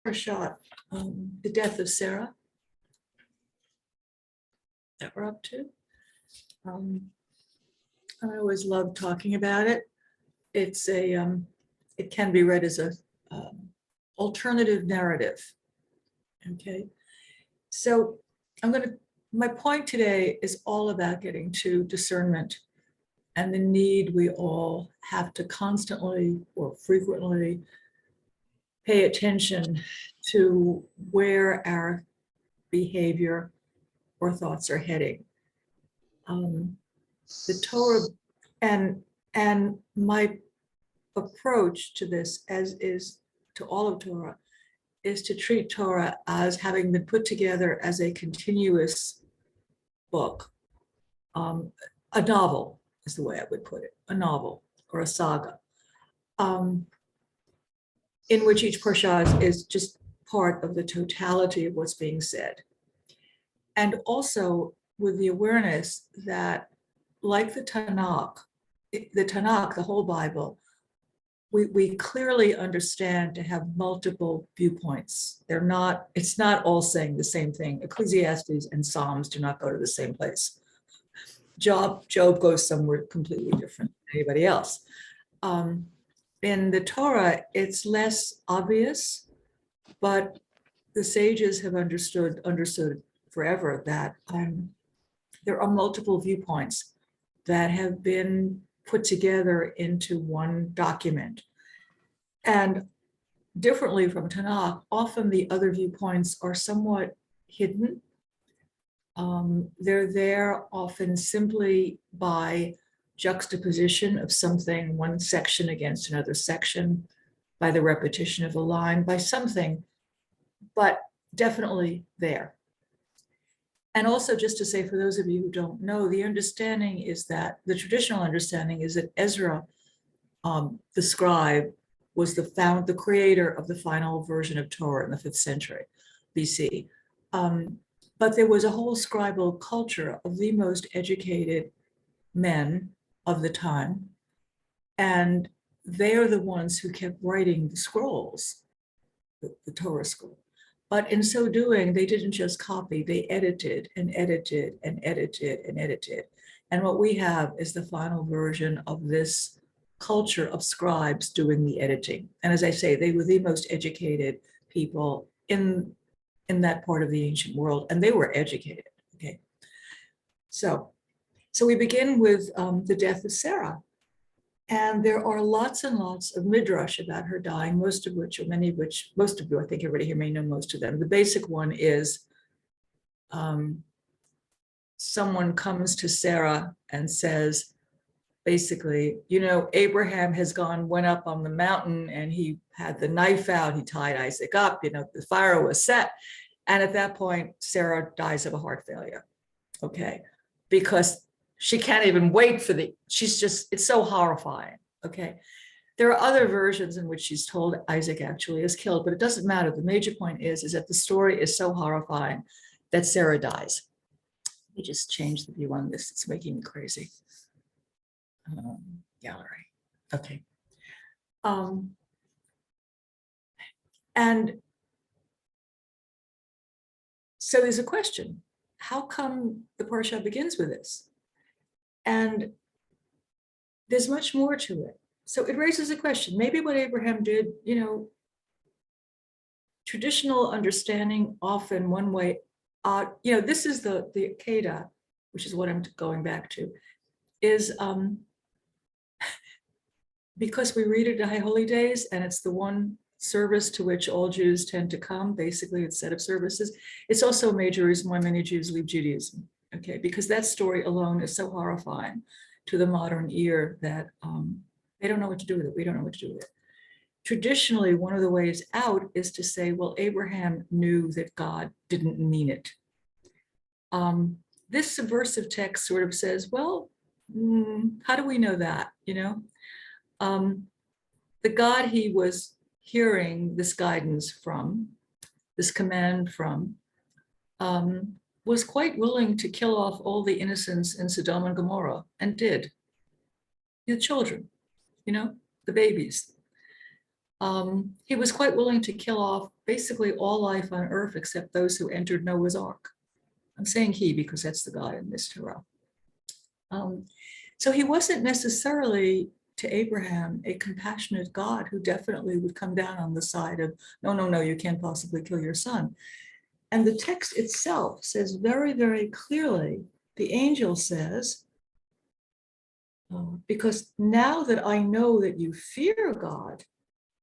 Parashat, the death of Sarah that we're up to. I always love talking about it. It's it can be read as a alternative narrative. Okay, so my point today is all about getting to discernment and the need we all have to constantly or frequently pay attention to where our behavior or thoughts are heading. The Torah and my approach to this, as is to all of Torah, is to treat Torah as having been put together as a continuous book. A novel is the way I would put it, a novel or a saga, in which each Parashat is just part of the totality of what's being said. And also with the awareness that, like the Tanakh, the whole Bible, we clearly understand to have multiple viewpoints. It's not all saying the same thing. Ecclesiastes and Psalms do not go to the same place. Job goes somewhere completely different than anybody else. In the Torah, it's less obvious, but the sages have understood forever that there are multiple viewpoints that have been put together into one document. And differently from Tanakh, often the other viewpoints are somewhat hidden. They're there often simply by juxtaposition of something, one section against another section, by the repetition of a line, by something, but definitely there. And also, just to say, for those of you who don't know, the traditional understanding is that Ezra, the scribe, was the creator of the final version of Torah in the 5th century BC. But there was a whole scribal culture of the most educated men of the time, and they are the ones who kept writing the scrolls, the Torah scroll. But in so doing, they didn't just copy, they edited and edited and edited and edited. And what we have is the final version of this culture of scribes doing the editing. And as I say, they were the most educated people in that part of the ancient world, and they were educated, okay? So we begin with the death of Sarah. And there are lots and lots of midrash about her dying, most of you, I think everybody here may know most of them. The basic one is someone comes to Sarah and says, basically, Abraham went up on the mountain and he had the knife out, he tied Isaac up, the fire was set. And at that point, Sarah dies of a heart failure, okay? Because she can't even wait it's so horrifying, okay? There are other versions in which she's told Isaac actually is killed, but it doesn't matter. The major point is that the story is so horrifying that Sarah dies. Let me just change the view on this. It's making me crazy. Gallery, okay. And so there's a question. How come the Parashat begins with this? And there's much more to it. So it raises a question. Maybe what Abraham did, traditional understanding often one way, this is the Akedah, which is what I'm going back to, is because we read it at High Holy Days, and it's the one service to which all Jews tend to come. Basically, it's a set of services. It's also a major reason why many Jews leave Judaism. Okay, because that story alone is so horrifying to the modern ear that they don't know what to do with it. We don't know what to do with it. Traditionally, one of the ways out is to say, well, Abraham knew that God didn't mean it. This subversive text sort of says, well, how do we know that? The God he was hearing this guidance from, this command from, was quite willing to kill off all the innocents in Sodom and Gomorrah, and did. The children, the babies. he was quite willing to kill off basically all life on earth except those who entered Noah's Ark. I'm saying he because that's the God in this Torah. So he wasn't necessarily to Abraham a compassionate God who definitely would come down on the side of, no, no, no, you can't possibly kill your son. And the text itself says very, very clearly, the angel says, because now that I know that you fear God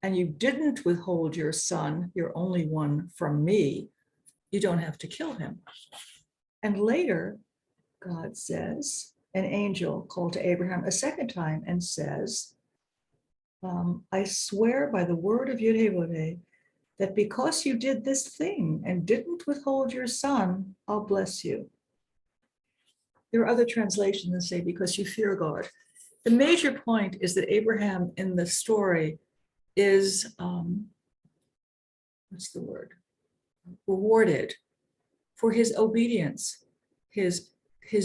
and you didn't withhold your son, your only one, from me, you don't have to kill him. And later, God says, an angel called to Abraham a second time and says, I swear by the word of Yud-Heh-Vod-Heh that because you did this thing and didn't withhold your son, I'll bless you. There are other translations that say, because you fear God. The major point is that Abraham in the story is, what's the word? Rewarded for his obedience, his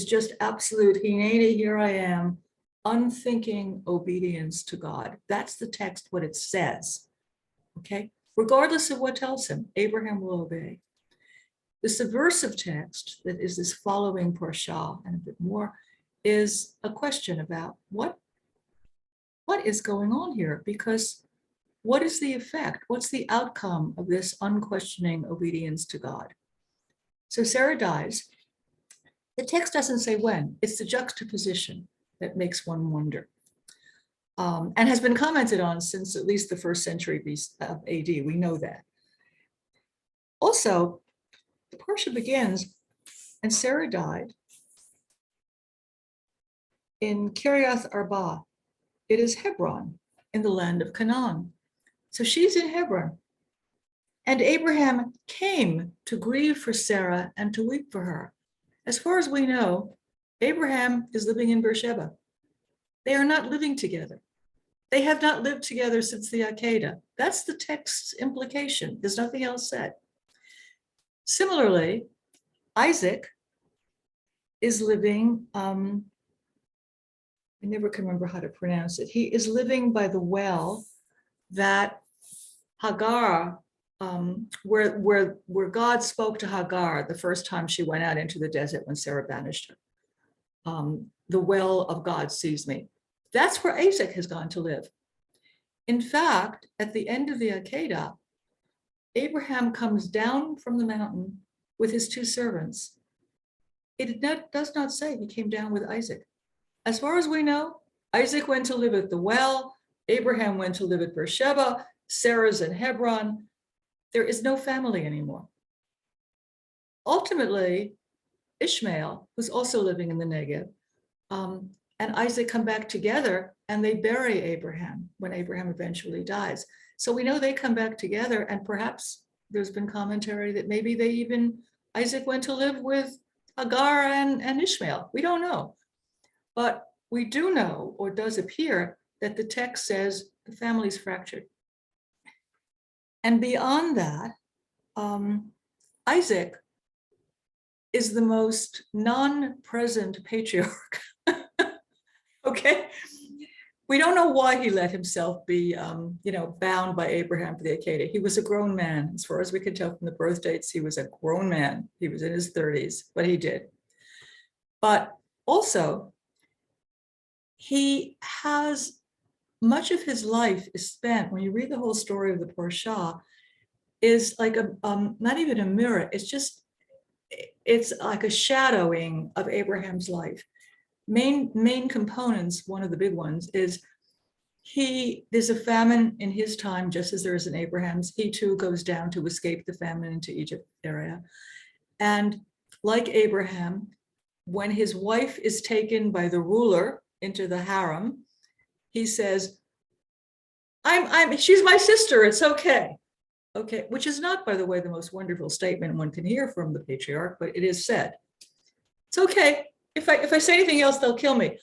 just absolute, hineni, here I am, unthinking obedience to God. That's the text, what it says, okay? Regardless of what tells him, Abraham will obey. The subversive text that is this following Parashat and a bit more is a question about what is going on here? Because what is the effect? What's the outcome of this unquestioning obedience to God? So Sarah dies. The text doesn't say when. It's the juxtaposition that makes one wonder. And has been commented on since at least the first century of AD. We know that. Also, the Parsha begins, and Sarah died in Kiriath Arba. It is Hebron in the land of Canaan. So she's in Hebron. And Abraham came to grieve for Sarah and to weep for her. As far as we know, Abraham is living in Beersheba. They are not living together. They have not lived together since the Akedah. That's the text's implication. There's nothing else said. Similarly, Isaac is living, I never can remember how to pronounce it. He is living by the well that Hagar, where God spoke to Hagar the first time she went out into the desert when Sarah banished her. The well of God sees me. That's where Isaac has gone to live. In fact, at the end of the Akedah, Abraham comes down from the mountain with his two servants. It does not say he came down with Isaac. As far as we know, Isaac went to live at the well, Abraham went to live at Beersheba, Sarah's in Hebron. There is no family anymore. Ultimately, Ishmael, who's also living in the Negev, and Isaac come back together and they bury Abraham when Abraham eventually dies. So we know they come back together, and perhaps there's been commentary that maybe Isaac went to live with Hagar and Ishmael. We don't know. But we do know, or does appear, that the text says the family's fractured. And beyond that, Isaac is the most non-present patriarch. Okay, we don't know why he let himself be, bound by Abraham for the Akedah. He was a grown man, as far as we can tell from the birth dates. He was a grown man. He was in his 30s, but he did. But also, he has much of his life is spent. When you read the whole story of the Parsha, is like not even a mirror. It's like a shadowing of Abraham's life. Main components, one of the big ones is there's a famine in his time, just as there is in Abraham's. He too goes down to escape the famine into Egypt area. And like Abraham, when his wife is taken by the ruler into the harem, he says, she's my sister, it's okay. Okay, which is not, by the way, the most wonderful statement one can hear from the patriarch, but it is said. It's okay. If I say anything else, they'll kill me.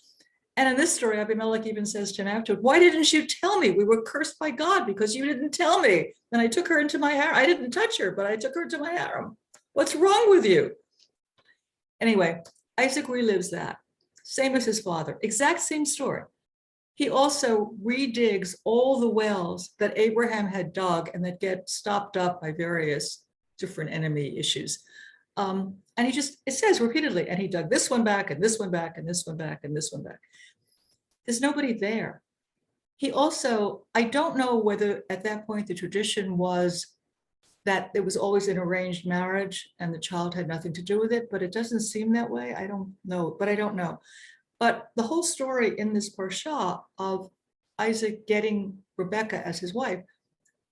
And in this story, Abimelech even says to him afterward, why didn't you tell me? We were cursed by God because you didn't tell me. And I took her into my harem. I didn't touch her, but I took her to my harem. What's wrong with you? Anyway, Isaac relives that. Same as his father. Exact same story. he also redigs all the wells that Abraham had dug and that get stopped up by various different enemy issues. And he just, it says repeatedly, and he dug this one back and this one back and this one back and this one back. There's nobody there. He also, I don't know whether at that point the tradition was that there was always an arranged marriage and the child had nothing to do with it, but it doesn't seem that way. I don't know, but I don't know. But the whole story in this Parashat of Isaac getting Rebekah as his wife,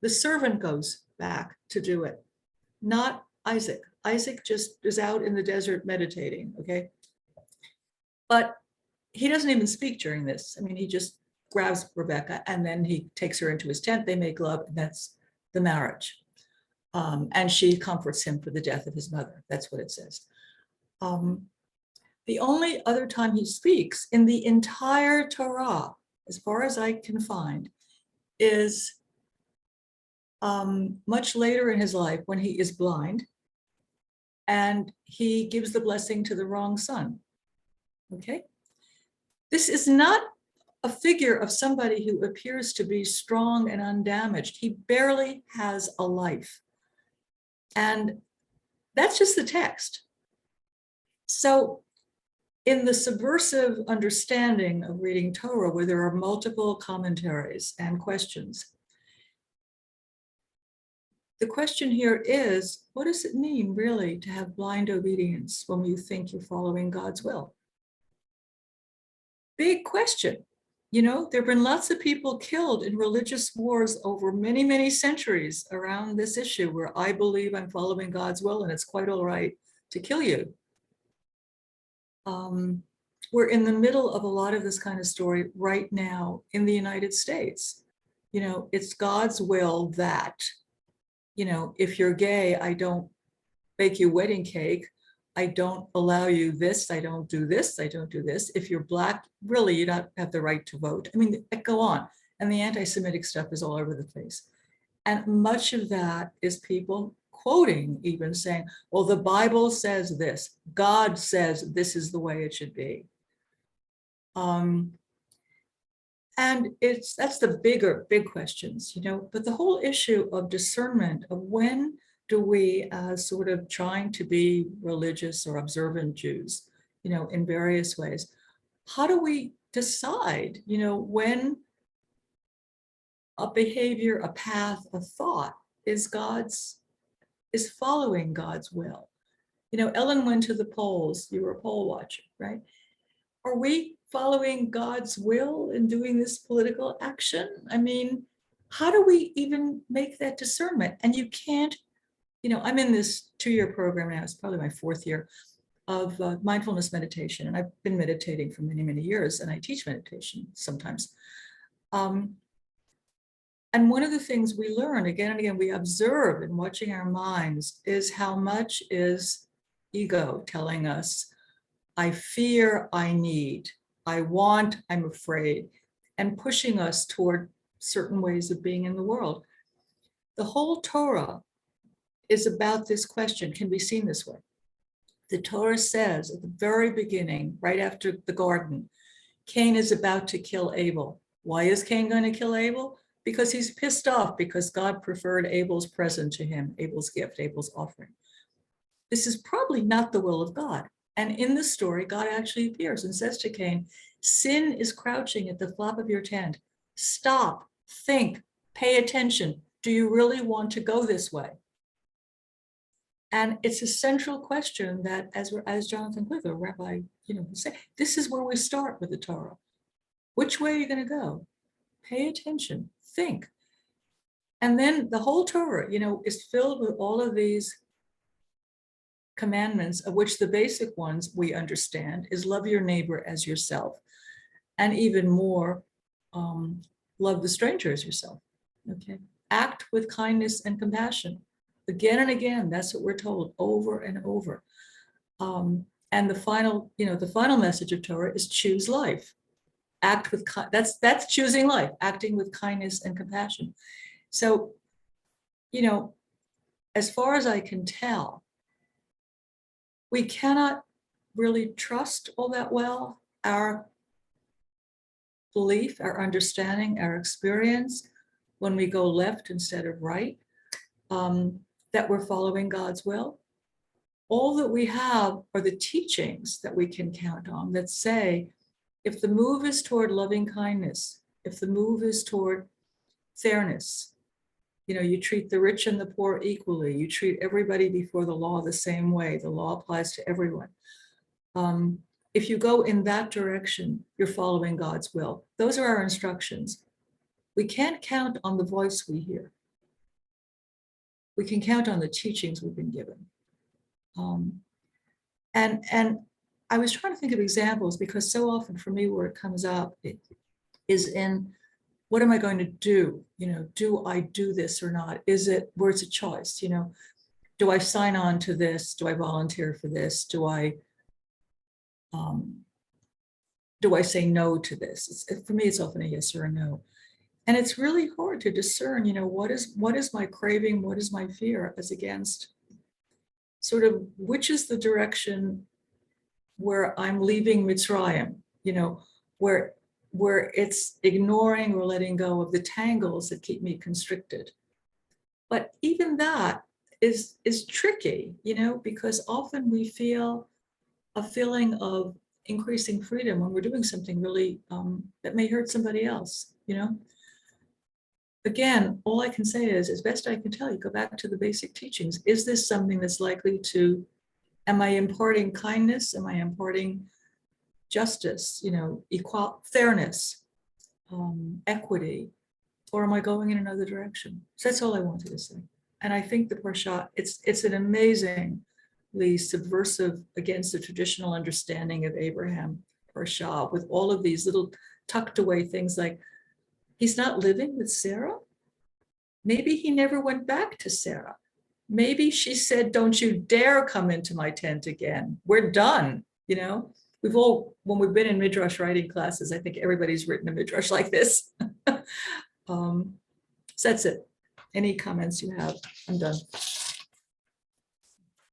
the servant goes back to do it, not Isaac. Isaac just is out in the desert meditating, okay? But he doesn't even speak during this. I mean, he just grabs Rebekah and then he takes her into his tent, they make love, and that's the marriage. And she comforts him for the death of his mother. That's what it says. The only other time he speaks in the entire Torah, as far as I can find, is much later in his life when he is blind and he gives the blessing to the wrong son. Okay? This is not a figure of somebody who appears to be strong and undamaged. He barely has a life. And that's just the text. So in the subversive understanding of reading Torah, where there are multiple commentaries and questions, the question here is, what does it mean really to have blind obedience when you think you're following God's will? Big question. You know, there have been lots of people killed in religious wars over many, many centuries around this issue where I believe I'm following God's will and it's quite all right to kill you. We're in the middle of a lot of this kind of story right now in the United States. You know, it's God's will that, you know, if you're gay, I don't bake you wedding cake. I don't allow you this. I don't do this. I don't do this. If you're Black, really, you don't have the right to vote. I mean, go on. And the anti-Semitic stuff is all over the place. And much of that is people quoting, even saying, well, the Bible says this. God says this is the way it should be. And that's the big questions, you know, but the whole issue of discernment of when do we, as sort of trying to be religious or observant Jews, you know, in various ways, how do we decide, you know, when a behavior, a path, a thought is following God's will? You know, Ellen went to the polls, you were a poll watcher, right? Are we following God's will in doing this political action? I mean, how do we even make that discernment? And you can't, you know, I'm in this 2-year program now, it's probably my 4th year of mindfulness meditation. And I've been meditating for many, many years, and I teach meditation sometimes. And one of the things we learn again and again, we observe in watching our minds is how much is ego telling us, I fear, I need, I want, I'm afraid, and pushing us toward certain ways of being in the world. The whole Torah is about this question, can be seen this way. The Torah says at the very beginning, right after the garden, Cain is about to kill Abel. Why is Cain going to kill Abel? Because he's pissed off because God preferred Abel's present to him, Abel's gift, Abel's offering. This is probably not the will of God. And in the story, God actually appears and says to Cain, sin is crouching at the flap of your tent. Stop, think, pay attention. Do you really want to go this way? And it's a central question that, as Jonathan Clifford, Rabbi, you know, say, this is where we start with the Torah. Which way are you going to go? Pay attention, think. And then the whole Torah, you know, is filled with all of these commandments, of which the basic ones we understand is love your neighbor as yourself, and even more, love the stranger as yourself. Okay, act with kindness and compassion. Again and again, that's what we're told over and over. And the final, you know, the final message of Torah is choose life. Act with that's choosing life, acting with kindness and compassion. So, you know, as far as I can tell, we cannot really trust all that well our belief, our understanding, our experience, when we go left instead of right, that we're following God's will. All that we have are the teachings that we can count on that say, if the move is toward loving kindness, if the move is toward fairness, you treat the rich and the poor equally, you treat everybody before the law the same way, the law applies to everyone. If you go in that direction, you're following God's will. Those are our instructions. We can't count on the voice we hear. We can count on the teachings we've been given. And I was trying to think of examples, because so often for me where it comes up is in, what am I going to do? Do I do this or not? Is it where it's a choice? Do I sign on to this? Do I volunteer for this? Do I say no to this? For me, it's often a yes or a no. And it's really hard to discern, what is my craving? What is my fear as against sort of which is the direction where I'm leaving Mitzrayim, where it's ignoring or letting go of the tangles that keep me constricted. But even that is tricky, because often we feel a feeling of increasing freedom when we're doing something really that may hurt somebody else, Again, all I can say is, as best I can tell you, go back to the basic teachings. Is this something that's likely to, am I imparting kindness? Am I imparting justice, fairness, equity, or am I going in another direction? So that's all I wanted to say. And I think the Parashat, it's an amazingly subversive against the traditional understanding of Abraham Parashat, with all of these little tucked away things like, he's not living with Sarah. Maybe he never went back to Sarah. Maybe she said, don't you dare come into my tent again. We're done, We've all, when we've been in Midrash writing classes, I think everybody's written a Midrash like this. So that's it. Any comments you have? I'm done.